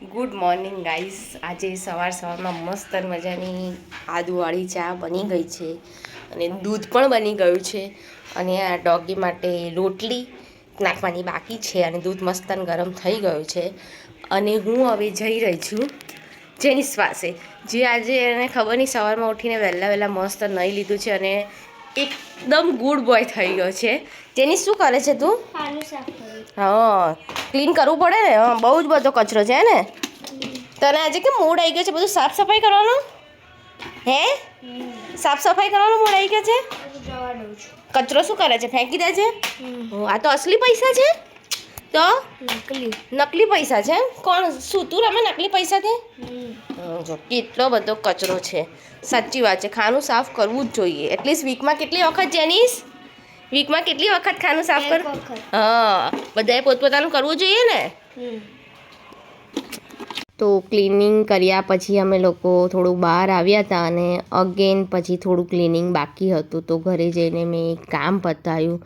Good morning guys. આજે સવારમાં મસ્ત મજાની આદુવાળી ચા બની ગઈ છે અને દૂધ પણ બની ગયું છે અને આ ડોગી માટે રોટલી નાખવાની બાકી છે અને દૂધ મસ્ત ગરમ થઈ ગયું છે અને હું હવે જઈ રહી છું જેનિસ પાસે, જે આજે એને ખબર નહીં સવારમાં ઉઠીને વહેલા મસ્ત નહીં લીધું છે અને એકદમ ગુડ બોય થઈ ગયો છે. જેનિસ શું કરે છે તું? હા, ક્લીન કરવું પડે ને. હા, બહુ જ બધો કચરો છે ને. તને આજે કે મૂડ આવી ગયો છે બધું સાફ સફાઈ કરવાનો? હે, સાફ સફાઈ કરવાનો મૂડ આવી ગયો છે? કચરો શું કરે છે? ફેંકી દે છે. આ તો અસલી પૈસા છે તો નકલી પૈસા છે. કોણ શું તું રમે નકલી પૈસાથી? જો કેટલો બધો કચરો છે. સાચી વાત છે, ખાનું સાફ કરવું જ જોઈએ. એટલીસ્ટ વીકમાં કેટલી વખત જેનિસ? વીકમાં કેટલી વખત ખાનું સાફ કર? હા, બધાએ પોતપોતાનું કરવું જોઈએ ને. તો ક્લિનિંગ કર્યા પછી અમે લોકો થોડું બહાર આવ્યા હતા અને અગેન પછી થોડું ક્લિનિંગ બાકી હતું, તો ઘરે જઈને મેં કામ પતાવ્યું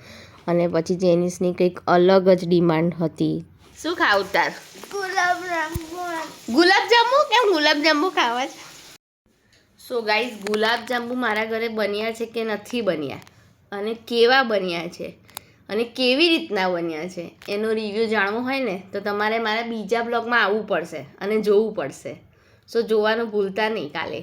અને પછી જેનિસની કંઈક અલગ જ ડિમાન્ડ હતી. શું ખાવું તાર? ગુલાબજાંબુ. કેમ ગુલાબજાંબુ ખાવા છે? સો ગાઈઝ, ગુલાબજાંબુ મારા ઘરે બન્યા છે કે નથી બન્યા અને કેવા બન્યા છે અને કેવી રીતના બન્યા છે એનો રિવ્યૂ જાણવો હોય ને તો તમારે મારા બીજા બ્લોગમાં આવવું પડશે અને જોવું પડશે. સો જોવાનું ભૂલતા નહીં કાલે.